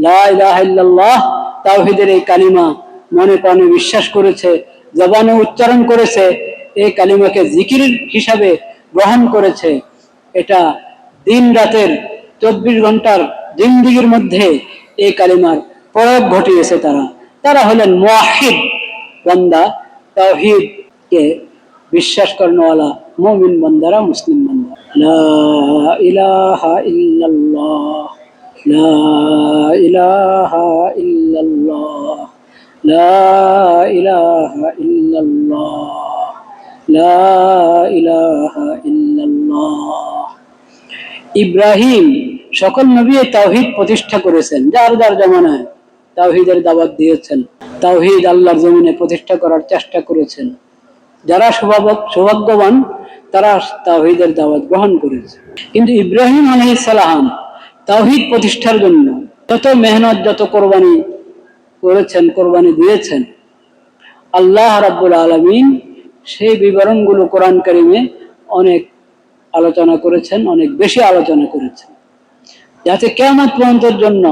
লা ইলাহা ইল্লাল্লাহ তাওহীদের এই কালিমা মনে প্রাণে বিশ্বাস করেছে, জবানে উচ্চারণ করেছে, এই কালিমাকে জিকির হিসাবে গ্রহণ করেছে, এটা দিন রাতের 24 ঘন্টার জিন্দেগীর মধ্যে এই কালিমার প্রয়োগ ঘটিয়েছে। তারা হলেন মুওয়াহিদ বান্দা, তাওহীদকে বিশ্বাস করনেওয়ালা মুমিন বান্দারা, মুসলিম বান্দা। লা ইলাহা ইল্লাল্লাহ, লা ইলাহা ইল্লাল্লাহ, লা ইলাহা ইল্লাল্লাহ, লা ইলাহা ইল্লাল্লাহ। ইব্রাহিম সকল নবী তাওহীদ প্রতিষ্ঠা করেছেন, যার যার জামানায় তাওহীদের দাওয়াত দিয়েছেন, তাওহীদ আল্লাহর জমিনে প্রতিষ্ঠা করার চেষ্টা করেছেন। যারা সৌভাগ্যবান তারা তাওহীদের দাওয়াত গ্রহণ করেছে। কিন্তু ইব্রাহিম আলাইহিস সালাম তাওহীদ প্রতিষ্ঠার জন্য যত মেহনত, যত কোরবানি করেছেন, কোরবানি দিয়েছেন, আল্লাহ রাব্বুল আলামিন সেই বিবরণগুলো কোরআন কারীমে অনেক আলোচনা করেছেন, অনেক বেশি আলোচনা করেছেন, যাতে কিয়ামত পর্যন্তের জন্য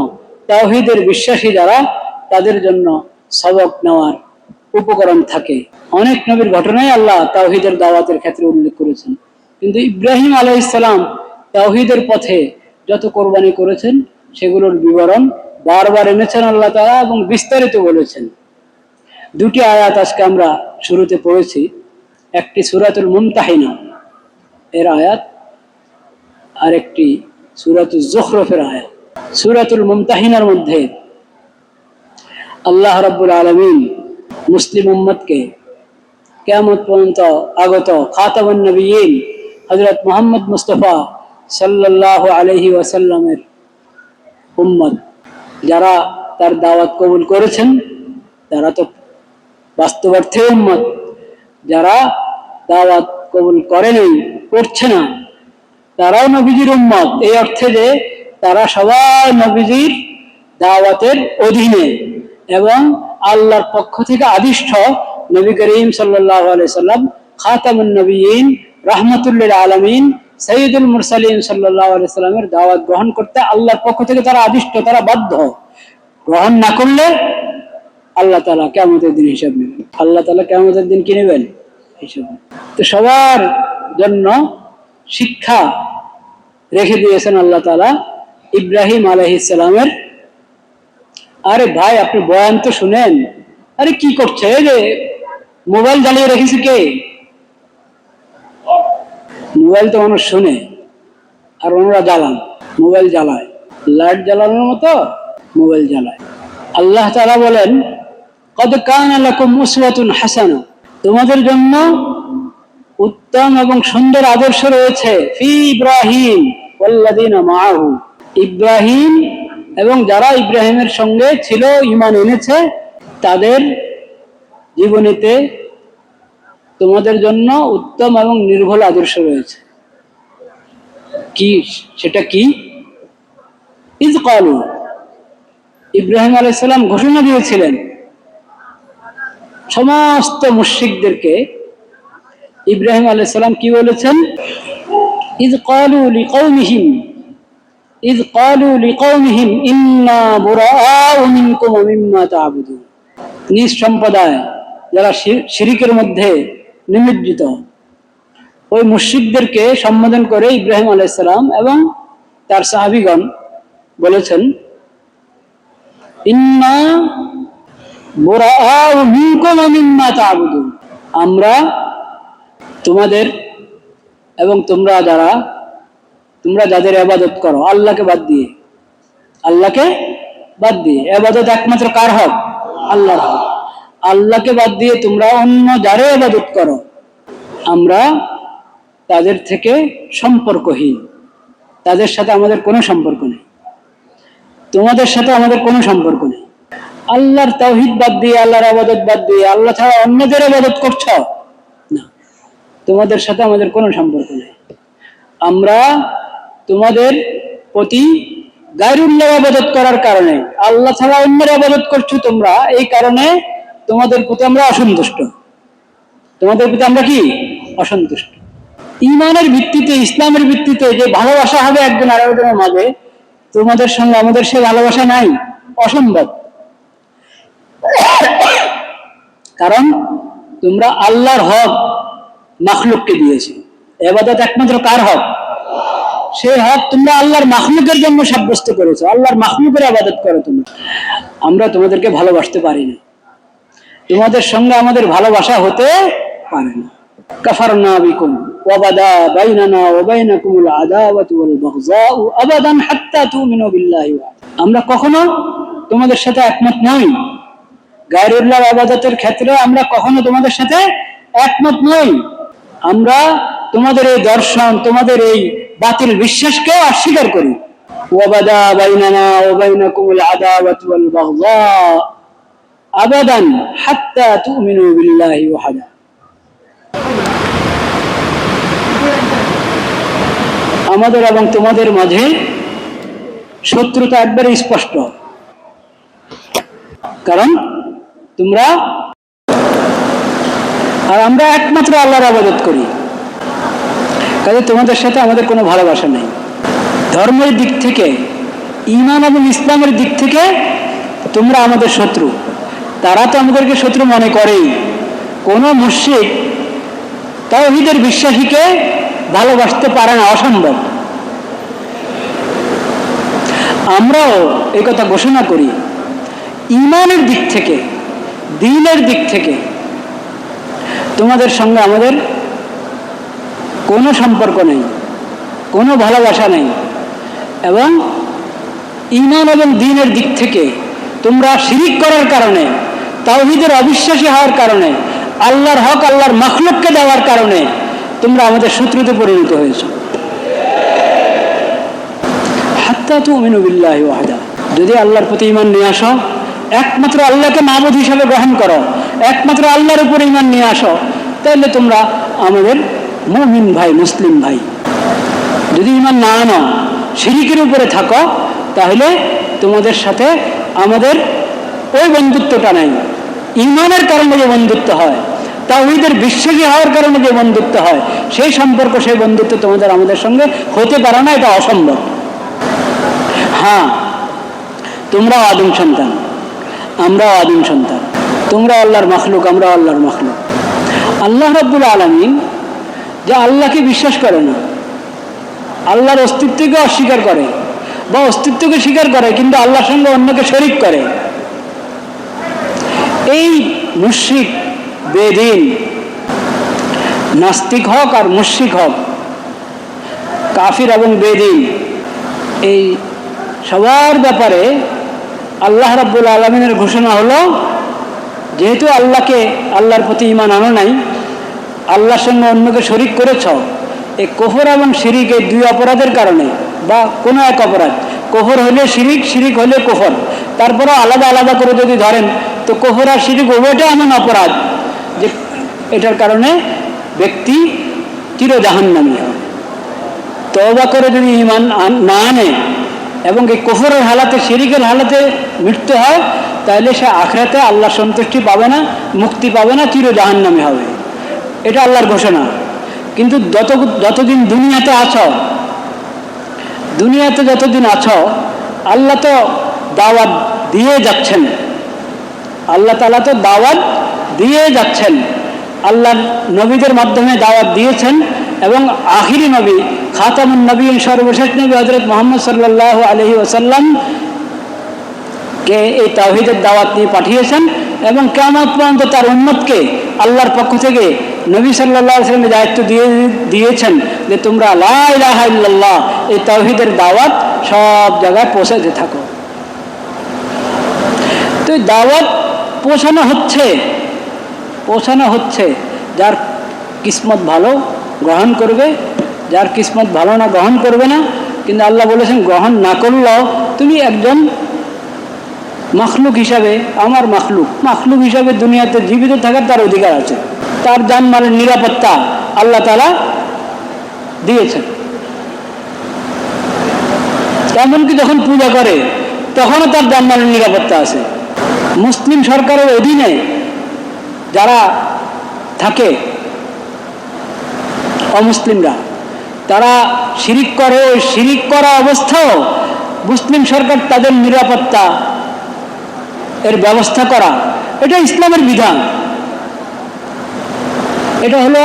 তাওহীদের বিশ্বাসী যারা, তাদের জন্য সবক নেওয়ার উপকরণ থাকে। অনেক নবীর ঘটনাই আল্লাহ তাওহীদের দাওয়াতের ক্ষেত্রে উল্লেখ করেছেন, কিন্তু ইব্রাহিম আলাইহিস সালাম তাওহীদের পথে যত কোরবানি করেছেন সেগুলোর বিবরণ বারবার এনেছেন আল্লাহ তাআলা এবং বিস্তারিত বলেছেন। দুটি আয়াত আজকে আমরা শুরুতে পড়েছি, একটি সূরাতুল মুমতাহিনা এর আয়াত, আর একটি সূরাতুজ যুখরুফের আয়াত। সূরাতুল মুমতাহিনার মধ্যে আল্লাহ রাব্বুল আলামিন মুসলিম উম্মতকে কিয়ামত পর্যন্ত আগত খাতামুন নবিয়্যিন হযরত মুহাম্মদ মুস্তাফা সাল্লাল্লাহু আলাইহি ওয়াসাল্লামের উম্মত যারা তার দাওয়াত কবুল করেছেন তারা তো বাস্তবার্থে উম্মত, যারা দাওয়াত কবুল করেনি, করছে না, তারাও নবীজির উম্মত, এই অর্থে যে তারা সবাই নবীজির দাওয়াতের অধীনে এবং আল্লাহর পক্ষ থেকে আদিষ্ট নবী করিম সাল্লাল্লাহু আলাইহি সাল্লাম খাতামুন নবিয়্যিন রাহমাতুল লিল আলামিন সাইয়্যিদুল মুরসালিন সাল্লাল্লাহু আলাইহি সাল্লামের দাওয়াত গ্রহণ করতে আল্লাহর পক্ষ থেকে তারা আদিষ্ট, তারা বাধ্য। গ্রহণ না করলে আল্লাহ তাআলা কিয়ামতের দিন হিসাব নেবেন। আল্লাহ তাআলা কিয়ামতের দিন কি নেবেন? হিসাব। তো সবার জন্য শিক্ষা রেখে দিয়েছেন আল্লাহ তাআলা ইব্রাহিম আলাইহিস সালামের। আরে ভাই, আপনি বয়ান তো শুনেন। আরে কি করছে? এই যে মোবাইল জ্বালিয়ে রেখেছি কে? মোবাইল তো মানুষ শুনে, আর ওনারা জ্বালান, মোবাইল জ্বালায়, লাইট জ্বালানোর মতো মোবাইল জ্বালায়। আল্লাহ তাআলা বলেন, কদ কানা লাকুম উসওয়াতুন হাসানা, তোমাদের জন্য উত্তম এবং সুন্দর আদর্শ রয়েছে ফি ইব্রাহিম ওয়াল্লাযিনা মাআহু, ইব্রাহিম এবং যারা ইব্রাহিমের সঙ্গে ছিল, ঈমান এনেছে, তাদের জীবনীতে তোমাদের জন্য উত্তম এবং নির্ভুল আদর্শ রয়েছে। কি সেটা? কি? ইজ ক্বালু, ইব্রাহিম আলাইহিস সালাম ঘোষণা দিয়েছিলেন সমস্ত মুশরিকদেরকে। ইব্রাহিম আলাইহিস সালাম কি বলেছেন? ইজ ক্বালু লিকাওমিহিম ইন্না বুরাআউ মিনকুম ওয়া মিম্মা তা'বুদুন, নিজ সম্প্রদায় যারা শিরকের মধ্যে নিমজ্জিত, ওই মুশরিকদেরকে সম্বোধন করে ইব্রাহিম আলাইহিস সালাম এবং তার সাহাবীগণ বলেছেন, ইন্না বুরাআউ মিনকুম ওয়া মিম্মা তা'বুদুন, আমরা তোমাদের এবং তোমরা যাদের ইবাদত করো আল্লাহকে বাদ দিয়ে, ইবাদত একমাত্র কার হক? আল্লাহর হক। আল্লাহকে বাদ দিয়ে তোমরা অন্য যারা ইবাদত করো, আমরা তাদের থেকে সম্পর্কহীন, তাদের সাথে আমাদের কোনো সম্পর্ক নেই, তোমাদের সাথে আমাদের কোনো সম্পর্ক নেই। আল্লাহর তাওহীদ বাদ দিয়ে, আল্লাহর ইবাদত বাদ দিয়ে আল্লাহ ছাড়া অন্যদের ইবাদত করছো না, তোমাদের সাথে আমাদের কোনো সম্পর্ক নেই। আমরা তোমাদের প্রতি গায়রুল্লাহ ইবাদত করার কারণে, আল্লাহ ছাড়া অন্যের ইবাদত করছো তোমরা, এই কারণে তোমাদের প্রতি আমরা অসন্তুষ্ট। তোমাদের প্রতি আমরা কি? অসন্তুষ্ট। ঈমানের ভিত্তিতে, ইসলামের ভিত্তিতে যে ভালোবাসা হবে একজন আরেকজনের মাঝে, তোমাদের সঙ্গে আমাদের সে ভালোবাসা নাই। অসম্ভব। কারণ তোমরা আল্লাহর হক মাখলুককে দিয়েছো। ইবাদত একমাত্র কার হক? সেই হক তোমরা আল্লাহর মাখলুকের জন্য সাব্যস্ত করেছো, আল্লাহর মাখলুকের ইবাদত করো তোমরা। আমরা তোমাদেরকে ভালোবাসতে পারি না, তোমাদের সঙ্গে আমাদের ভালোবাসা হতে পারে না। কাফারনা বিকুম ওয়া বাদা বাইনানা ওয়া বাইনাকুমুল আদাওয়াতু ওয়াল বাগযাউ আবাদান হাত্তা তুমিনু বিল্লাহি ওয়া। আমরা কখনো তোমাদের সাথে একমত নই, গায়রুল্লাহর ইবাদতের ক্ষেত্রে আমরা কখনো তোমাদের সাথে একমত নই। আমরা তোমাদের এই দর্শন, তোমাদের এই বাতিল বিশ্বাসকে অস্বীকার করি। ওয়া বাদা বাইনানা ওয়া বাইনাকুমুল আদাওয়াতু ওয়াল বাগযাউ আবাদান হাত্তা তুমিনু বিল্লাহি ওয়াহদা। আমাদের এবং তোমাদের মাঝে শত্রুতা একবারে স্পষ্ট, কারণ তোমরা আর আমরা একমাত্র আল্লাহর ইবাদত করি, কাজে তোমাদের সাথে আমাদের কোনো ভালোবাসা নেই। ধর্মের দিক থেকে, ঈমান এবং ইসলামের দিক থেকে তোমরা আমাদের শত্রু। তারা তো আমাদেরকে শত্রু মনে করেই। কোনো মুশরিক তাওহীদের বিশ্বাসীকে ভালোবাসতে পারে না, অসম্ভব। আমরাও এই কথা ঘোষণা করি, ঈমানের দিক থেকে, দ্বীনের দিক থেকে তোমাদের সঙ্গে আমাদের কোনো সম্পর্ক নেই, কোনো ভালোবাসা নেই। এবং ঈমান এবং দ্বীনের দিক থেকে তোমরা শিরিক করার কারণে, তাওহীদের অবিশ্বাসী হওয়ার কারণে, আল্লাহর হক আল্লাহর মাখলুককে দেওয়ার কারণে তোমরা আমাদের শত্রুতে পরিণত হয়েছো। হাত্তা তুমিনু বিল্লাহি ওয়াহদা। যদি আল্লাহর প্রতি ঈমান নিয়ে আসো, একমাত্র আল্লাহকে মাবুদ হিসাবে গ্রহণ করো, একমাত্র আল্লাহর উপর ঈমান নিয়ে আসো, তাহলে তোমরা আমাদের মুমিন ভাই, মুসলিম ভাই। যদি ঈমান না আনো, শিরিকের উপরে থাকো, তাহলে তোমাদের সাথে আমাদের ওই বন্ধুত্বটা নাই। ঈমানের কারণে যে বন্ধুত্ব হয়, তাওহীদের বিশ্বাসী হওয়ার কারণে যে বন্ধুত্ব হয়, সেই সম্পর্ক, সেই বন্ধুত্ব তোমাদের আমাদের সঙ্গে হতে পারে না, এটা অসম্ভব। হ্যাঁ, তোমরাও আদম সন্তান, আমরাও আদম সন্তান। তোমরা আল্লাহর মাখলুক, আমরা আল্লাহর মাখলুক। আল্লাহ রাব্বুল আলামিন যে আল্লাহকে বিশ্বাস করে না, আল্লাহর অস্তিত্বকে অস্বীকার করে, বা অস্তিত্বকে স্বীকার করে কিন্তু আল্লাহর সঙ্গে অন্যকে শরীক করে, এই মুশরিক, বেদীন, নাস্তিক হক আর মুশরিক হক, কাফির এবং বেদীন, এই সবার ব্যাপারে আল্লাহ রাব্বুল আলামিনের ঘোষণা হলো, যেহেতু আল্লাহর প্রতি ঈমান আনো নাই, আল্লাহর সঙ্গে অন্যকে শরীক করেছ, এই কুফর এবং শিরিক, এই দুই অপরাধের কারণে, বা কোনো এক অপরাধ, কুফর হলে শিরিক, শিরিক হলে কুফর, তারপরে আলাদা আলাদা করে যদি ধরেন তো কুফর আর শিরিক উভয়টা এমন অপরাধ যে এটার কারণে ব্যক্তি চির জাহান্নামী হয়। তওবা করে যদি ঈমান না আনে এবং এই কুফরের হালাতে, শিরিকের হালাতে মৃত্যু হয়, তাহলে সে আখিরাতে আল্লাহর সন্তুষ্টি পাবে না, মুক্তি পাবে না, চির জাহান্নামী হবে। এটা আল্লাহর ঘোষণা। কিন্তু যতদিন দুনিয়াতে যতদিন আছো, আল্লাহ তো দাওয়াত দিয়ে যাচ্ছেন, আল্লাহ তাআলা তো দাওয়াত দিয়ে যাচ্ছেন, আল্লাহর নবীদের মাধ্যমে দাওয়াত দিয়েছেন, এবং আখিরি নবী, খাতামুন নবীন, সর্বশেষ নবী হযরত মুহাম্মদ সাল্লাল্লাহু আলাইহি ওয়াসাল্লাম কে এই তাওহীদের দাওয়াত নিয়ে পাঠিয়েছেন, এবং কিয়ামত পর্যন্ত তার উম্মতকে আল্লাহর পক্ষ থেকে নবী সাল্লাল্লাহু আলাইহি ওয়াসাল্লাম দায়িত্ব দিয়েছেন যে তোমরা লা ইলাহা ইল্লাল্লাহ, এই তাওহীদের দাওয়াত সব জায়গায় পৌঁছাতে থাকো। তো দাওয়াত পৌঁছানো হচ্ছে, যার কিসমত ভালো গ্রহণ করবে, যার কিসমত ভালো না গ্রহণ করবে না। কিন্তু আল্লাহ বলেছেন, গ্রহণ না করলেও তুমি একজন মাখলুক হিসাবে, আমার মাখলুক হিসাবে দুনিয়াতে জীবিত থাকার তার অধিকার আছে, তার জানমালের নিরাপত্তা আল্লাহ তাআলা দিয়েছেন। এমনকি যখন পূজা করে তখনও তার জানমালের নিরাপত্তা আছে। মুসলিম সরকারের অধীনে যারা থাকে, অমুসলিমরা, তারা শিরিক করে, ওই শিরিক করা অবস্থাও মুসলিম সরকার তাদের নিরাপত্তা এর ব্যবস্থা করা, এটা ইসলামের বিধান। এটা হলো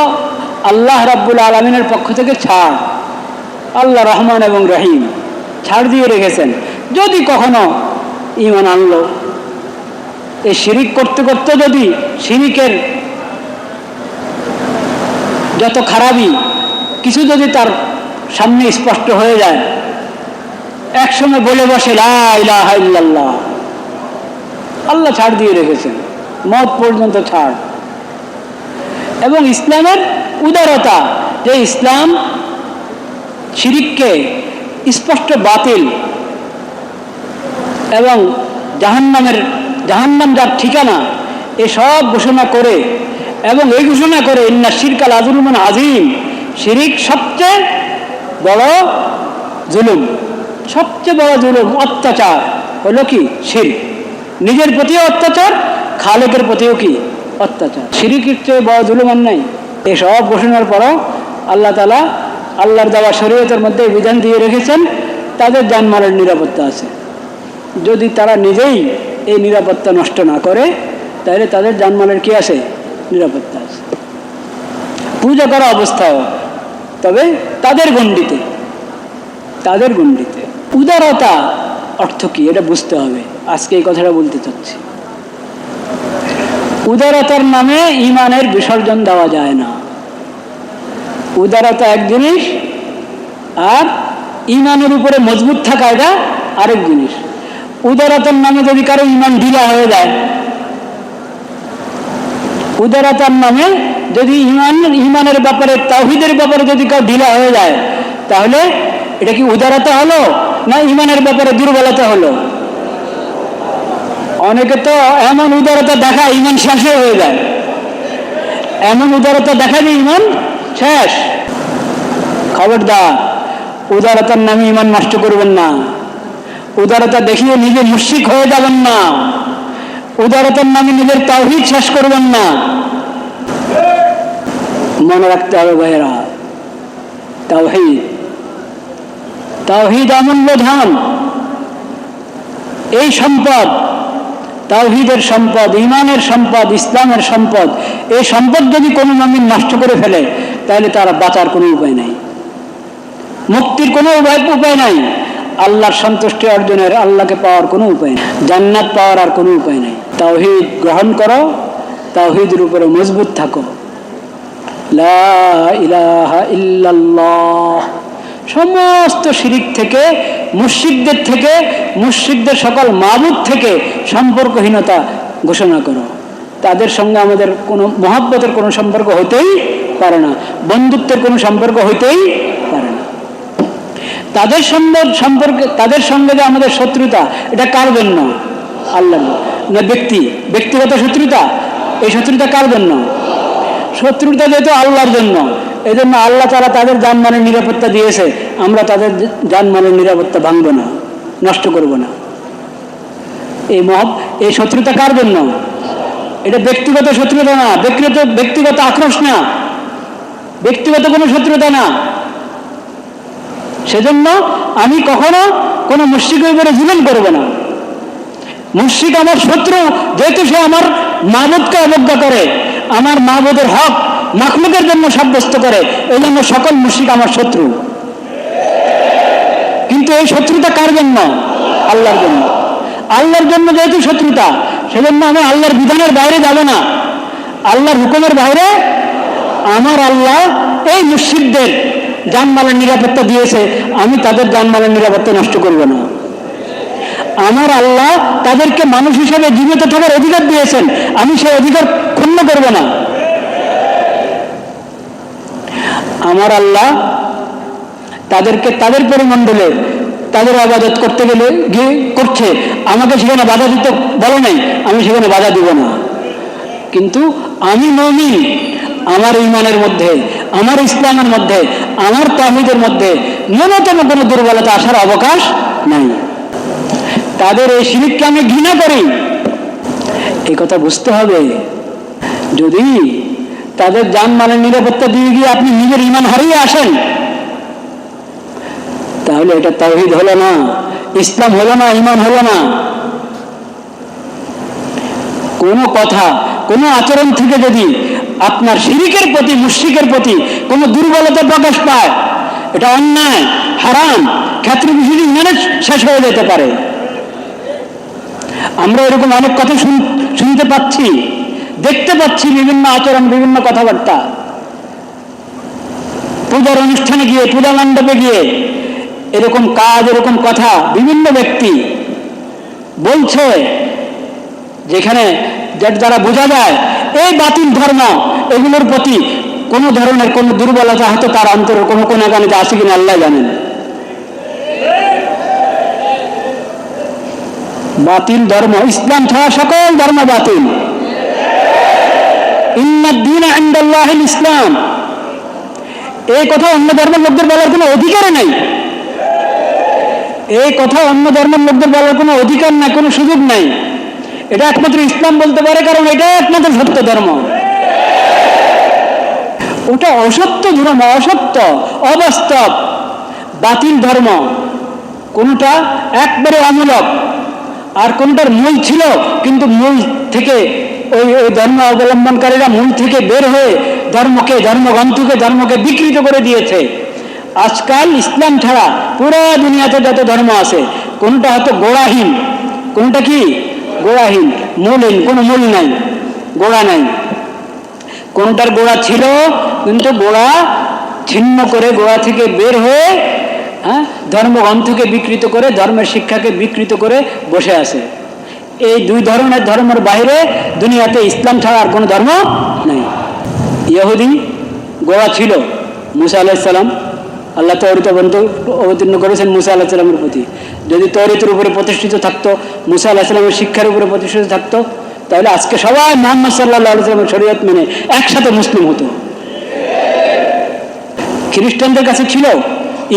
আল্লাহ রাব্বুল আলামিনের পক্ষ থেকে ছাড়। আল্লাহ রহমান এবং রহিম ছাড় দিয়ে রেখেছেন। যদি কখনো ঈমান আনলো, এই শিরিক করতে করতে যদি শিরিকের যত খারাপই কিছু যদি তার সামনে স্পষ্ট হয়ে যায়, একসময় বলে বসে লা ইলাহা ইল্লাল্লাহ, আল্লাহ ছাড় দিয়ে রেখেছেন, মত পর্যন্ত ছাড়। এবং ইসলামের উদারতা, যে ইসলাম শিরিককে স্পষ্ট বাতিল এবং জাহান্নাম যার ঠিকানা এসব ঘোষণা করে, এবং এই ঘোষণা করে ইন্না শিরকা লাযুলুমুন আযীম, শিরিক সবচেয়ে বড় জুলুম, সবচেয়ে বড় জুলুম, অত্যাচার হলো কি শিরক। নিজের প্রতিও অত্যাচার, খালেকের প্রতিও কি অত্যাচার। শিরিকের চেয়ে বড় জুলুম আর নাই। এসব ঘোষণার পরও আল্লাহ তাআলা আল্লাহর দেওয়া শরীয়তের মধ্যে বিধান দিয়ে রেখেছেন, তাদের জানমালের নিরাপত্তা আছে। যদি তারা নিজেই এই নিরাপত্তা নষ্ট না করে, তাহলে তাদের জানমালের কি আছে? নিরাপত্তা আছে। পূজা করা অবস্থাও, তবে তাদের গণ্ডিতে, তাদের গণ্ডিতে। উদারতা অর্থ কি এটা বুঝতে হবে। আজকে এই কথাটা বলতে চাচ্ছি। উদারতার নামে ঈমানের বিসর্জন দেওয়া যায় না। উদারতা এক জিনিস, আর ঈমানের উপরে মজবুত থাকা এটা আরেক জিনিস। উদারতার নামে যদি কারো ঈমান ঢিলা হয়ে যায়, উদারতার নামে যদি ঈমানের ব্যাপারে, তাওহীদের ব্যাপারে যদি কারো ঢিলা হয়ে যায়, তাহলে এটা কি উদারতা হলো না ঈমানের ব্যাপারে দুর্বলতা হলো? অনেকে তো এমন উদারতা দেখায় ঈমান শেষ হয়ে যায়, এমন উদারতা দেখায় যে ঈমান শেষ। খবরদার, উদারতার নামে ঈমান নষ্ট করবেন না। উদারতা দেখিয়ে নিজে মুশরিক হয়ে যাবেন না। উদারতার নামে নিজের তাওহীদ শেষ করবেন না। মনে রাখতে হবে ভাইয়েরা, তাওহীদ, তাওহীদ অমূল্য ধন। এই সম্পদ, তাওহীদের সম্পদ, ঈমানের সম্পদ, ইসলামের সম্পদ, এই সম্পদ যদি কোনো মুমিন নষ্ট করে ফেলে, তাহলে তার বাঁচার কোনো উপায় নাই, মুক্তির কোনো উপায় নাই, আল্লাহর সন্তুষ্টি অর্জনের, আল্লাহকে পাওয়ার কোনো উপায় নেই, জান্নাত পাওয়ার আর কোনো উপায় নেই। তাওহীদ গ্রহণ করো, তাওহীদের উপরে মজবুত থাকো। লা ইলাহা ইল্লাল্লাহ। সমস্ত শিরিক থেকে, মুশরিকদের থেকে, মুশরিকদের সকল মাবুদ থেকে সম্পর্কহীনতা ঘোষণা করো। তাদের সঙ্গে আমাদের কোনো মহব্বতের কোনো সম্পর্ক হতেই পারে না, বন্ধুত্বের কোনো সম্পর্ক হতেই পারে না। তাদের সঙ্গে যে আমাদের শত্রুতা, এটা কার জন্য? আল্লাহর না ব্যক্তিগত শত্রুতা? এই শত্রুতা কার জন্য? শত্রুতা যেহেতু আল্লাহর জন্য, এই জন্য আল্লাহ তাআলা তাদের জানমালের নিরাপত্তা দিয়েছে। আমরা তাদের জানমালের নিরাপত্তা ভাঙব না, নষ্ট করব না। এই শত্রুতা কার জন্য? এটা ব্যক্তিগত শত্রুতা না, ব্যক্তিগত আক্রোশ না, ব্যক্তিগত কোনো শত্রুতা না। সেজন্য আমি কখনো কোনো মুশরিকের উপরে জুলুম করব না। মুশরিক আমার শত্রু, যেহেতু সে আমার মাবুদকে অবজ্ঞা করে, আমার মাবুদের হক মাখলুকের জন্য সাব্যস্ত করে, এই জন্য সকল মুশরিক আমার শত্রু। কিন্তু এই শত্রুতা কার জন্য? আল্লাহর জন্য। আল্লাহর জন্য যেহেতু শত্রুতা, সেজন্য আমি আল্লাহর বিধানের বাইরে যাব না, আল্লাহর হুকুমের বাইরে। আমার আল্লাহ এই মুশরিকদের জানমালের নিরাপত্তা দিয়েছে, আমি তাদের জানমালের নিরাপত্তা নষ্ট করব না। আমার আল্লাহ তাদেরকে মানুষ হিসেবে জীবিত থাকার অধিকার দিয়েছেন, আমি সেই অধিকার ক্ষুণ্ণ করব না। আমার আল্লাহ তাদেরকে তাদের পরিমণ্ডলে তাদের ইবাদত করতে গেলে গিয়ে করছে, আমাকে সেখানে বাধা দিতে বলো নাই, আমি সেখানে বাধা দিব না। কিন্তু আমি মুমিন, আমার ঈমানের মধ্যে, আমার ইসলামের মধ্যে, আমার তাওহীদের মধ্যে ন্যূনতম কোনো দুর্বলতা আসার অবকাশ নাই। তাদের এই শিরককে আমি ঘৃণা করি, এই কথা বুঝতে হবে। যদি তাদের জানমালের নিরাপত্তা দিয়ে গিয়ে আপনি নিজের ঈমান হারিয়ে আসেন, তাহলে এটা তাওহীদ হলো না, ইসলাম হলো না, ঈমান হলো না। কোনো কথা, কোনো আচরণ থেকে যদি আপনার শিরিকের প্রতি, মুশরিকের প্রতি কোনো দুর্বলতা প্রকাশ পায়, এটা অন্যায়, হারাম, ক্ষেত্রে বিষয়টি মেনে শেষ হয়ে যেতে পারে। আমরা এরকম অনেক কথা শুনতে পাচ্ছি, দেখতে পাচ্ছি, বিভিন্ন আচরণ, বিভিন্ন কথাবার্তা। পূজার অনুষ্ঠানে গিয়ে, পূজা মণ্ডপে গিয়ে এরকম কাজ, এরকম কথা বিভিন্ন ব্যক্তি বলছে, যেখানে যার দ্বারা বোঝা যায় এই বাতিল ধর্ম, এগুলোর প্রতি কোনো ধরনের কোনো দুর্বলতা হয়তো তার অন্তরে কোনো কোনাগানিতে আছে কিনা আল্লাহ জানেন। বাতিল ধর্ম, ইসলাম ছাড়া সকল ধর্ম বাতিল। ইন্নাদ দীন ইনদাল্লাহিল ইসলাম, এই কথা অন্য ধর্মের লোকদের বলার কোনো অধিকার নেই। এই কথা অন্য ধর্মের লোকদের বলার কোনো অধিকার নাই, কোনো সুযোগ নাই। এটা একমাত্র ইসলাম বলতে পারে, কারণ এটা একমাত্র সত্য ধর্ম। ওটা অসত্য ধর্ম, অসত্য, অবাস্তব, বাতিল ধর্ম। কোনটা একবারে অমূলক, আর কোনটার মূল ছিল, কিন্তু মূল থেকে ওই ধর্ম অবলম্বনকারীরা মূল থেকে বের হয়ে ধর্মকে, ধর্মগ্রন্থকে, ধর্মকে বিকৃত করে দিয়েছে। আজকাল ইসলাম ছাড়া পুরো দুনিয়াতে যত ধর্ম আছে, কোনটা হয়তো গোড়াহীন, কোনটা কি গোড়াহীন, মূলহীন, কোনো মূল নাই, গোড়া নাই। কোনটার গোড়া ছিল, কিন্তু গোড়া ছিন্ন করে, গোড়া থেকে বের হয়ে ধর্মগ্রন্থকে বিকৃত করে, ধর্মের শিক্ষাকে বিকৃত করে বসে আছে। এই দুই ধরনের ধর্মের বাইরে দুনিয়াতে ইসলাম ছাড়া আর কোনো ধর্ম নেই। ইহুদি গোড়া ছিল মুসা আলাইহিস সালাম, আল্লাহ তওরাত অবতীর্ণ করেছেন মুসা আলাইহিস সালামের প্রতি। যদি তওরাতের উপরে প্রতিষ্ঠিত থাকতো, মুসা আলাইহিস সালামের শিক্ষার উপরে প্রতিষ্ঠিত থাকতো, তাহলে আজকে সবাই মুহাম্মদ সাল্লাল্লাহু আলাইহি ওয়াসাল্লামের শরীয়ত মেনে একসাথে মুসলিম হতো। খ্রিস্টানদের কাছে ছিল,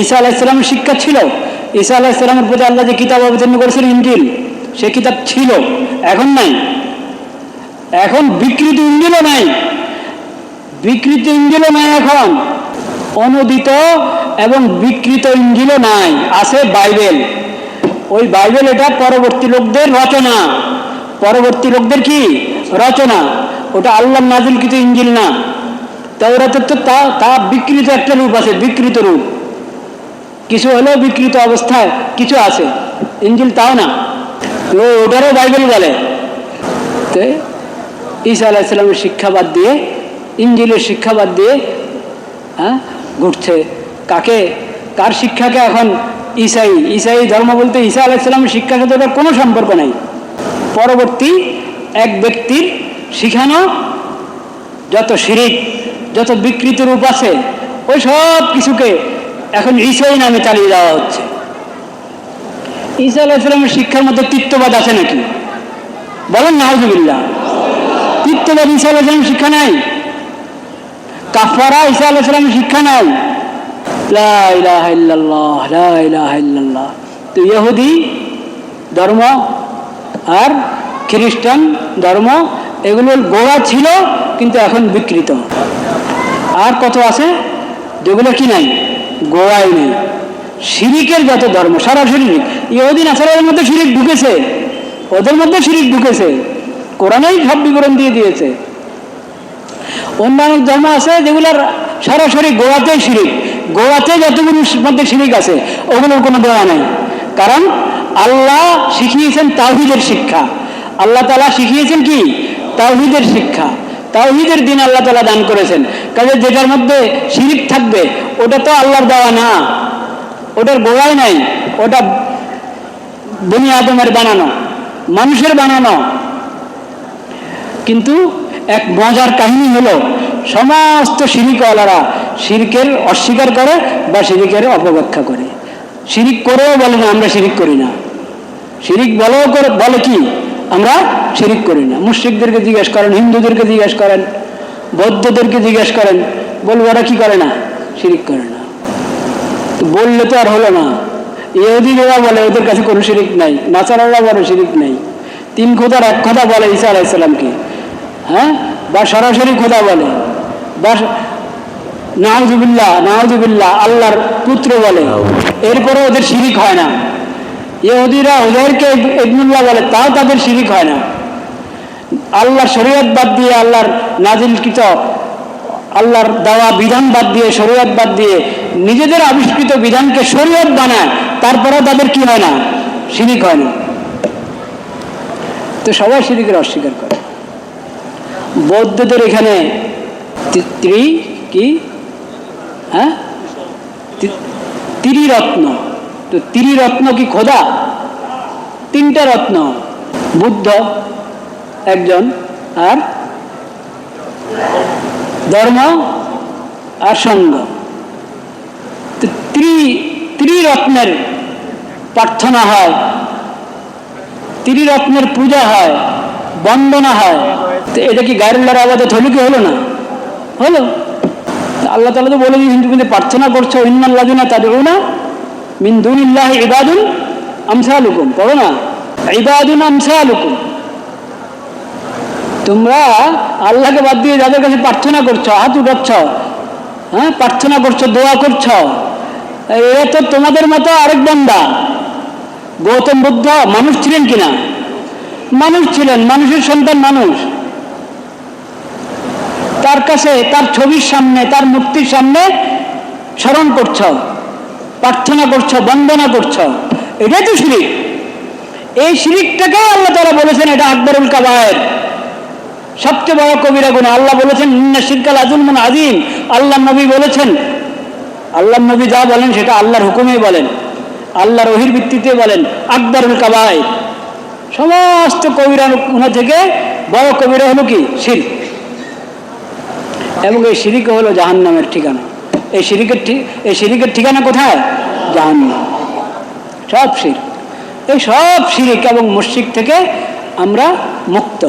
ঈসা আলাইহিস সালামের শিক্ষা ছিল, ঈসা আলাইহিস সালামের প্রতি আল্লাহ যে কিতাব অবতীর্ণ করেছেন ইনজিল, সে কিতাব ছিল, এখন নাই। এখন বিকৃত ইনজিলও নাই, বিকৃত ইনজিলও নাই, এখন অনুদিত এবং বিকৃত ইনজিলও নাই, আছে বাইবেল। ওই বাইবেল এটা পরবর্তী লোকদের রচনা, পরবর্তী লোকদের কি রচনা, ওটা আল্লাহর নাজিলকৃত ইনজিল না। তাওরাতের তো তা বিকৃত একটা রূপ আছে, বিকৃত রূপ, কিছু হলেও বিকৃত অবস্থায় কিছু আছে। ইনজিল তাও না, ওটারও বাইবেল বলে। তো ঈসা আলাইহিস সালামের শিক্ষা বাদ দিয়ে, ইনজিলের শিক্ষা বাদ দিয়ে ঘুরছে। কাকে, কার শিক্ষাকে এখন ঈসাই ধর্ম বলতে ঈসা আলাইহিস সালামের শিক্ষার সাথে ওটার কোনো সম্পর্ক নেই। পরবর্তী এক ব্যক্তির শিখানো যত শিরিক, যত বিকৃত রূপ আছে, ওই সব কিছুকে এখন ঈসাই নামে চালিয়ে দেওয়া হচ্ছে। ঈসা আলাইহিস সালামের শিক্ষার মধ্যে তৃত্ববাদ আছে নাকি? বলেন নাউজুবিল্লাহ। তৃত্ববাদ ঈসা আলাইহিস সালামের শিক্ষা নাই, কাফারা ঈসা আলাইহিস সালামের শিক্ষা নাই। লা ইলাহা ইল্লাল্লাহ, লা ইলাহা ইল্লাল্লাহ। তো ইহুদি ধর্ম আর খ্রিস্টান ধর্ম, এগুলোর গোড়া ছিল, কিন্তু এখন বিকৃত। আর কত আছে যেগুলো কি নাই, গোড়াই নেই। শিরিকের যত ধর্ম, সরাসরি ইহুদি নাসারার মধ্যে শিরিক ঢুকেছে, ওদের মধ্যে শিরিক ঢুকেছে, কোরআনেই সব বিবরণ দিয়ে দিয়েছে। অন্যান্য ধর্ম আছে যেগুলোর সরাসরি গোড়াতেই শিরিক, গোড়াতে যতগুলোর মধ্যে শিরিক আছে ওগুলোর কোনো দেওয়া নাই। কারণ আল্লাহ শিখিয়েছেন তাওহীদের শিক্ষা, আল্লাহ তাআলা শিখিয়েছেন কি তাওহীদের শিক্ষা, তাওহীদের দিন আল্লাহ তাআলা দান করেছেন। কাজে যেটার মধ্যে শিরিক থাকবে ওটা তো আল্লাহর দেওয়া না, ওটার গোড়াই নাই, ওটা বনি আদমের বানানো, মানুষের বানানো। কিন্তু এক মজার কাহিনী হলো, সমস্ত শিরিকওয়ালারা শিরকের অস্বীকার করে বা শিরিকের অপব্যাখ্যা করে। শিরিক করেও বলে না আমরা শিরিক করি না, শিরিক বলে কি আমরা শিরিক করি না। মুশরিকদেরকে জিজ্ঞেস করেন, হিন্দুদেরকে জিজ্ঞেস করেন, বৌদ্ধদেরকে জিজ্ঞেস করেন, বলবো ওরা কি করে না, শিরিক করে না। তো বললে তো আর হলো না। ইহুদিরা বলে ওদের কাছে কোনো শিরিক নাই, নাসারারা বলে শিরিক নাই, তিন খোদার এক খোদা বলে ঈসা আলাইহিস সালামকে, বা সরাসরি খোদা বলে, বা নাউজুবিল্লাহ নাউজুবিল্লাহ আল্লাহর পুত্র বলে, এরপরে ওদের শিরিক হয় না। ইহুদিরা ওদেরকে ইবনুল্লাহ বলে, তাও তাদের শিরিক হয় না। আল্লাহর শরীয়ত বাদ দিয়ে, আল্লাহর নাজিলকৃত আল্লাহর দেওয়া বিধান বাদ দিয়ে, শরীয়ত বাদ দিয়ে নিজেদের আবিষ্কৃত বিধানকে শরীয়ত বানায়, তারপরেও তাদের কি হয় না? শিরিক হয় না। তো সবাই শিরিকের অস্বীকার করে। বৌদ্ধদের এখানে ত্রিরত্ন, তো ত্রিরত্ন কি খোদা? তিনটা রত্ন, বুদ্ধ একজন, আর ধর্ম আর সঙ্গ। ত্রিরত্নের প্রার্থনা হয়, ত্রিরত্নের পূজা হয়, বন্দনা হয়। তো এটা কি গায়রুল্লাহর আবাদত হলো কি হলো না? হলো। আল্লাহ তাআলা তো বলে দিয়েছেন, তুমি প্রার্থনা করছো, ইন্নাল্লাযিনা তাদউনা মিন দুনিল্লাহি ইবাদুন আমসালুকুম, পড়ো না, ইবাদুন আমসালুকুম। তোমরা আল্লাহকে বাদ দিয়ে যাদের কাছে প্রার্থনা করছো, হাত উঠাচ্ছ, হ্যাঁ, প্রার্থনা করছো, দোয়া করছো, এরা তো তোমাদের মতো আরেক বান্দা। গৌতম বুদ্ধ মানুষ ছিলেন কিনা? মানুষ ছিলেন, মানুষের সন্তান মানুষ। তার কাছে, তার ছবির সামনে, তার মূর্তির সামনে স্মরণ করছ, প্রার্থনা করছ, বন্দনা করছ, এটাই তো শিরিক। এই শিরিকটাকে আল্লাহ তাআলা বলেছেন এটা আকবরুল কাবায়ের, সবচেয়ে বড় কবিরা গুনাহ। আল্লাহ বলেছেন ইন্না শিরকা লাযুলমুন আযীম। আল্লাহ নবী বলেছেন, আল্লাহ নবী যা বলেন সেটা আল্লাহর হুকুমেই বলেন, আল্লাহর ওহীর ভিত্তিতে বলেন, আকবরুল কাবায়ের। সমস্ত কবিরা গুনাহ থেকে বড় কবিরা হলো কি? শিরক। এবং এই শিরিক হলো জাহান্নামের ঠিকানা। এই শিরিকের ঠিকানা কোথায়? জাহান্নাম। সব শিরক, এই সব শিরিক এবং মুশরিক থেকে আমরা মুক্ত।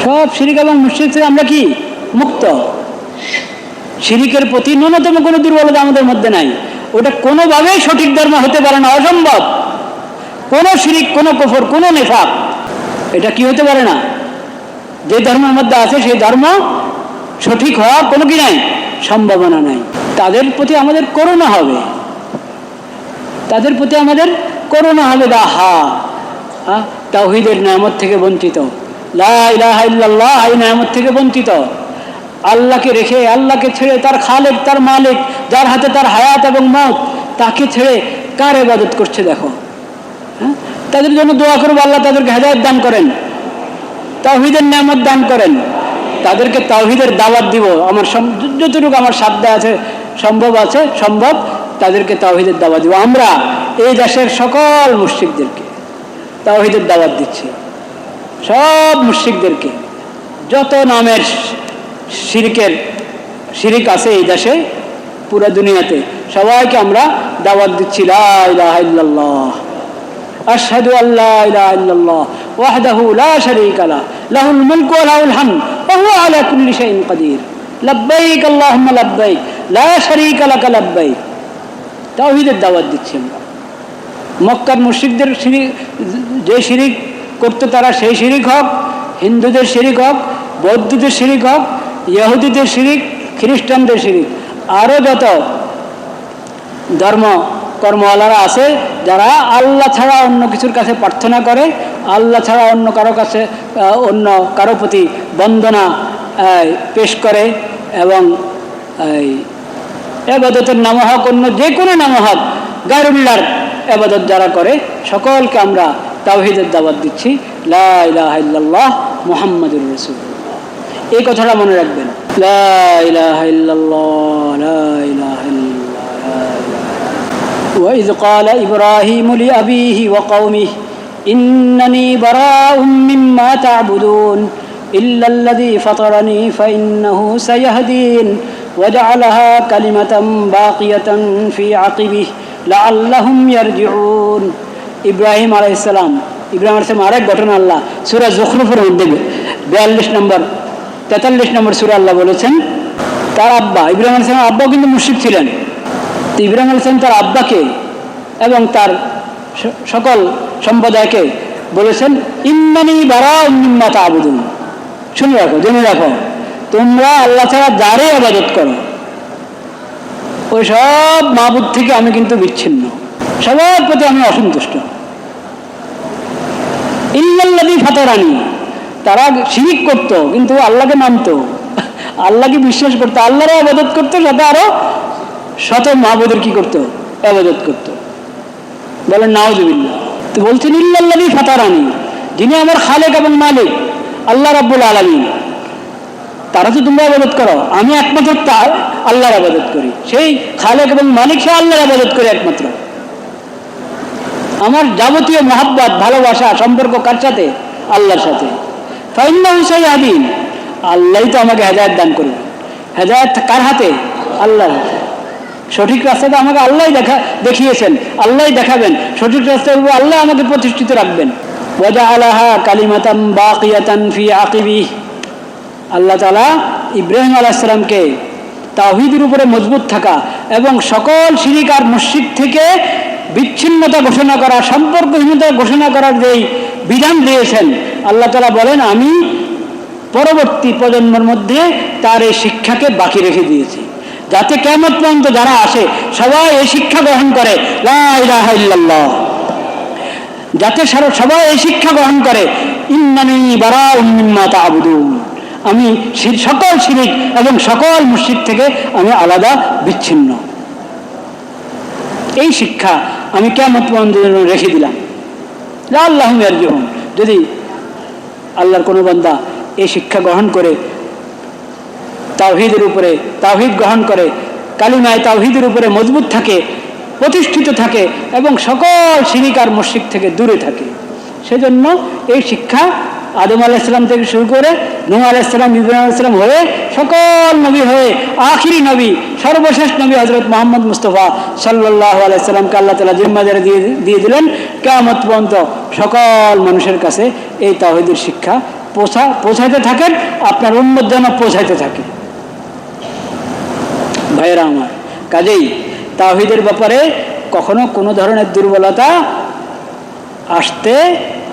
সব শিরিক এবং মুশরিক থেকে আমরা কি? মুক্ত। শিরিকের প্রতি ন্যূনতম কোনো দুর্বলতা আমাদের মধ্যে নাই। ওটা কোনোভাবেই সঠিক ধর্ম হতে পারে না, অসম্ভব। কোনো শিরিক, কোনো কুফর, কোনো নিফাক, এটা কি হতে পারে না? যে ধর্মের মধ্যে আছে সেই ধর্ম সঠিক হওয়ার কোনো কি নাই, সম্ভাবনা নাই। তাদের প্রতি আমাদের করুণা হবে, তাদের প্রতি আমাদের করুণা হবে। তাওহীদের নিয়ামত থেকে বঞ্চিত, লা ইলাহা ইল্লাল্লাহ এই নিয়ামত থেকে বঞ্চিত। আল্লাহকে রেখে, আল্লাহকে ছেড়ে, তার খালেক, তার মালিক, যার হাতে তার হায়াত এবং মওত, তাকে ছেড়ে কার ইবাদত করছে দেখো। হ্যাঁ, তাদের জন্য দোয়া করবো, আল্লাহ তাদেরকে হেদায়েত দান করেন, তাওহীদের নিয়ামত দান করেন, তাদেরকে তাওহীদের দাওয়াত দিব। আমার যতটুকু আমার সাধ্য আছে, সম্ভব তাদেরকে তাওহীদের দাওয়াত দিব। আমরা এই দেশের সকল মুশরিকদেরকে তাওহীদের দাওয়াত দিচ্ছি, সব মুশরিকদেরকে, যত নামের শিরিক আছে এই দেশে, পুরো দুনিয়াতে, সবাইকে আমরা দাওয়াত দিচ্ছি, লা ইলাহা ইল্লাল্লাহ, আশহাদু আল্লা ইলাহা ইল্লাল্লাহ ওয়াহদাহু লা শারীকা লাহু লাহুল মুলকু ওয়া লাহুল হামদ ওয়া হুয়া আলা কুল্লি শাইইন কাদির লাব্বাইক আল্লাহুম্মা লাব্বাইক লা শারীকা লাকা লাব্বাইক। তাওহীদের দাওয়াত দিচ্ছি আমরা। মক্কার মুশরিকদের যে শিরিক করতো তারা সেই শিরিক হোক, হিন্দুদের শিরিক হোক, বৌদ্ধদের শিরিক হোক, ইহুদিদের শিরিক, খ্রিস্টানদের শিরিক, আরও যত ধর্ম কর্মওয়ালারা আছে যারা আল্লাহ ছাড়া অন্য কিছুর কাছে প্রার্থনা করে, আল্লাহ ছাড়া অন্য কারো কাছে, অন্য কারো প্রতি বন্দনা পেশ করে, এবং ইবাদতের নাম হোক, অন্য যে কোনো নাম হোক, গায়রুল্লাহর ইবাদত যারা করে, সকলকে আমরা তাওহীদের দাওয়াত দিচ্ছি, লা ইলাহা ইল্লাল্লাহ মুহাম্মাদুর রাসূলুল্লাহ। এই কথাটা মনে রাখবেন, লা ইলাহা ইল্লাল্লাহ, লা ইলাহা ইল্লাল্লাহ। وإذ قال إبراهيم لأبيه وقومه إنني براء مما تعبدون إلا الذي فطرني فإنه سيهدين وجعلها كلمة باقية في عقبه لعلهم يرجعون। ইব্রাহিম আলাইহিস সালাম, ইব্রাহিম আলাইহিস সালাম আরেক ঘটনা আল্লাহ সূরা যুখরুফের মধ্যে 43 নম্বর সূরা আল্লাহ বলেছেন, তার আব্বা ইব্রাহিম আলাইহিস সালাম আব্বাও কিন্তু মুশরিক ছিলেন। ইব্রাহিম আলাইহিস সালাম তার আব্বাকে এবং তার সকল সম্প্রদায়কে বলেছেন, ইন্নানি বারাউম মিম্মা তা'বুদুন। শুনে রাখো, জেনে রাখো, তোমরা আল্লাহ ছাড়া যারে ইবাদত করো ওই সব মাবুদ থেকে আমি কিন্তু বিচ্ছিন্ন, সবার প্রতি আমি অসন্তুষ্ট। ইল্লাল্লাযী ফাতারানি, তারা শিরিক করত কিন্তু আল্লাহকে মানত, আল্লাহকে বিশ্বাস করতো, আল্লাহরও ইবাদত করতো, সাথে আরো শত মাহবুদের কি করতো, ইবাদত করতো। বলেন নাউজুবিল্লাহ। তো বলছেন ইল্লাল্লাযী ফাতারানি, যিনি আমার খালেক এবং মালিক আল্লাহ রাব্বুল আলামিন, তারা তো তোমরা ইবাদত করো, আমি একমাত্র তার আল্লাহর ইবাদত করি। সেই খালেক এবং মালিক সে আল্লাহর ইবাদত করি একমাত্র। আমার যাবতীয় মহব্বত, ভালোবাসা, সম্পর্ক কার সাথে? আল্লাহর সাথে। ফাইন্নাহু সাইয়াহদিন, আল্লাহই তো আমাকে হেদায়েত দান করবে। হেদায়েত কার হাতে? আল্লাহর হাতে। সঠিক রাস্তাটা আমাকে আল্লাহই দেখিয়েছেন, আল্লাহই দেখাবেন। সঠিক রাস্তায় আল্লাহ আমাকে প্রতিষ্ঠিত রাখবেন। ওয়াজআলাহা কালিমাতান বাকিয়াতান ফি আকিবিহি, আল্লাহ তাআলা ইব্রাহিম আলাইহিস সালামকে তাওহীদের উপরে মজবুত থাকা এবং সকল শিরিক আর মুশরিক থেকে বিচ্ছিন্নতা ঘোষণা করা, সম্পর্কহীনতা ঘোষণা করার যেই বিধান দিয়েছেন, আল্লাহ তাআলা বলেন আমি পরবর্তী প্রজন্মের মধ্যে তার এই শিক্ষাকে বাকি রেখে দিয়েছি, যাতে কিয়ামত পর্যন্ত যারা আসে সবাই এই শিক্ষা গ্রহণ করে, লা ইলাহা ইল্লাল্লাহ, যাতে সবাই এই শিক্ষা গ্রহণ করে, ইন্নানী বারাউম মিম্মা তা'বুদুন, আমি সকল শিরিক এবং সকল মুশরিক থেকে আমি আলাদা, বিচ্ছিন্ন। এই শিক্ষা আমি কিয়ামত পর্যন্ত রেখে দিলাম। লাআল্লাহুম ইয়ারজিউন, যদি আল্লাহর কোনো বান্দা এই শিক্ষা গ্রহণ করে, তাওহীদের উপরে তাওহীদ গ্রহণ করে, কালিমায়ে তাওহীদের উপরে মজবুত থাকে, প্রতিষ্ঠিত থাকে এবং সকল শিরিক আর মুশরিক থেকে দূরে থাকে। সেজন্য এই শিক্ষা আদম আলাইহিস সালাম থেকে শুরু করে নূহ আলাইহিস সালাম, ইব্রাহিম আলাইহিস সালাম হয়ে সকল নবী হয়ে আখিরি নবী, সর্বশেষ নবী হযরত মুহাম্মদ মুস্তাফা সাল্লাল্লাহু আলাইহি সাল্লামকে আল্লাহ তাআলা জিম্মাদারি দিয়ে দিলেন কিয়ামত পর্যন্ত সকল মানুষের কাছে এই তাওহীদের শিক্ষা পৌঁছাইতে থাকেন, আপনার উম্মত যেন পৌঁছাইতে থাকে। ভাইয়েরা আমার, কাজেই তাওহীদের ব্যাপারে কখনো কোনো ধরনের দুর্বলতা আসতে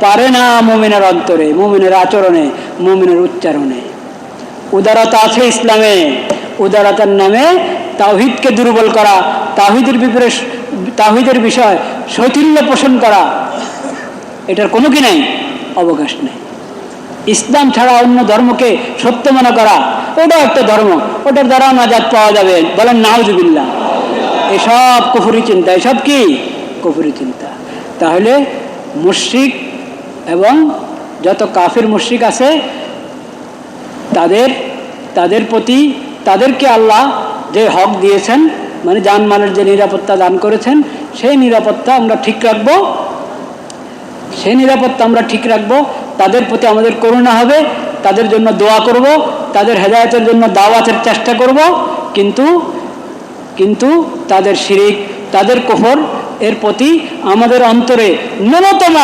পারে না মুমিনের অন্তরে, মুমিনের আচরণে, মুমিনের উচ্চারণে। উদারতা আছে ইসলামে, উদারতার নামে তাওহীদকে দুর্বল করা, তাওহীদের বিষয় শৈথিল্য পোষণ করা, এটার কোনো কি নাই, অবকাশ নেই। ইসলাম ছাড়া অন্য ধর্মকে সত্য মনে করা, ওটাও একটা ধর্ম, ওটার দ্বারা নাজাত পাওয়া যাবে। বলেন নাউজুবিল্লাহ। এসব কুফরি চিন্তা, এসব কি কুফরি চিন্তা। তাহলে মুশরিক এবং যত কাফির মুশরিক আছে তাদের প্রতি, তাদেরকে আল্লাহ যে হক দিয়েছেন, মানে জানমালের যে নিরাপত্তা দান করেছেন, সেই নিরাপত্তা আমরা ঠিক রাখবো, তাদের প্রতি আমাদের করুণা হবে, তাদের জন্য দোয়া করব, তাদের হেদায়েতের জন্য দাওয়াতের চেষ্টা করব। কিন্তু তাদের শিরিক, তাদের কুফর এর প্রতি আমাদের অন্তরে ন্যূনতম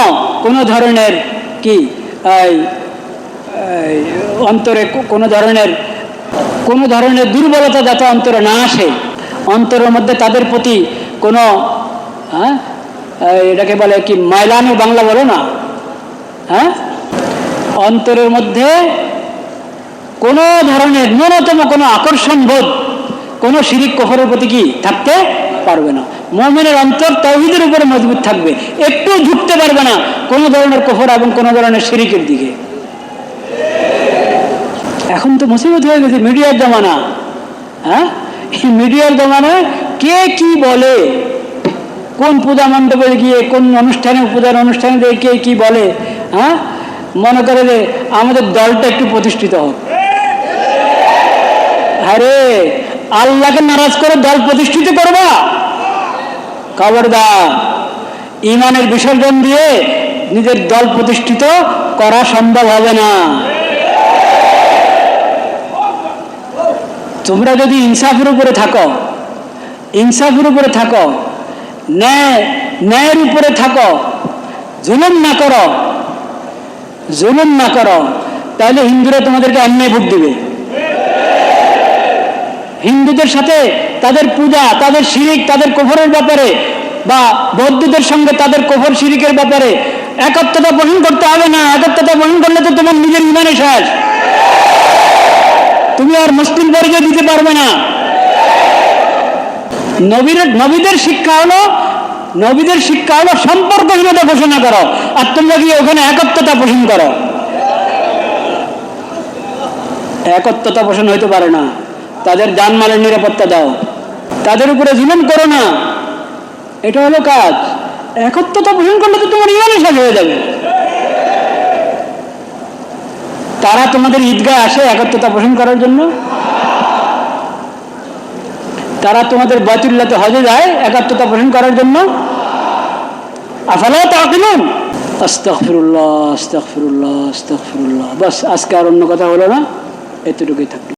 কোনো ধরনের অন্তরে কোনো ধরনের দুর্বলতা যাতে অন্তরে না আসে, অন্তরের মধ্যে তাদের প্রতি কোনো এটাকে বলে কি মাইলানো, বাংলা বলো না, অন্তরের মধ্যে কোনো ধরনের ন্যূনতম কোনো আকর্ষণ বোধ কোনো শিরিক কুফরের প্রতি কি থাকতে পারবে না। মুমিনের অন্তর তাওহীদের উপরে মজবুত থাকবে, একটু ঝুঁকতে পারবে না কোনো ধরনের কুফর এবং কোনো ধরনের শিরিকের দিকে। এখন তো মুসিবত হয়ে গেছে, মিডিয়ার জমানা। এই মিডিয়ার জমানায় কে কি বলে, কোন পূজা মণ্ডপে গিয়ে, কোন পূজার অনুষ্ঠানে গিয়ে কে কি বলে, মনে করে যে আমাদের দলটা একটু প্রতিষ্ঠিত হোক। আরে আল্লাহকে নারাজ করে দল প্রতিষ্ঠিত করবা? খবরদার, ঈমানের বিসর্জন দিয়ে নিজের দল প্রতিষ্ঠিত করা সম্ভব হবে না। তোমরা যদি ইনসাফের উপরে থাকো, ন্যায়ের উপরে থাকো, জুলুম না করো, তাহলে হিন্দুরা তোমাদেরকে অন্যায় ভোট দিবে। হিন্দুদের সাথে তাদের পূজা, তাদের শিরিক, তাদের কুফরের ব্যাপারে, বা বৌদ্ধদের সঙ্গে তাদের কুফর শিরিকের ব্যাপারে একত্রতা পোষণ করতে হবে না। একত্রতা পোষণ করলে তো তোমার নিজের ঈমানে শেষ, তুমি আর মুসলিম পরিচয় দিতে পারবে না। নবীদের শিক্ষা হলো সম্পর্কহীনতা ঘোষণা করো, আর তোমরা গিয়ে ওখানে একত্বতা পোষণ করো। একত্বতা পোষণ হইতে পারে না। তাদের জানমালের নিরাপত্তা দাও, তাদের উপরে জুলুম করো না, এটা হলো কাজ। একত্বতা পোষণ করলে তো তোমার ইমানই শেষ হয়ে যাবে। তারা তোমাদের ঈদগাহ আসে একত্বতা পোষণ করার জন্য, তারা তোমাদের বাইতুল্লাহতে হজে যায় একত্বতা পোষণ করার জন্য। আফালা তাকিলুন। আস্তাগফিরুল্লাহ, আস্তাগফিরুল্লাহ, আস্তাগফিরুল্লাহ। বাস, আজকে আর অন্য কথা হলো না, এতটুকুই থাকলো।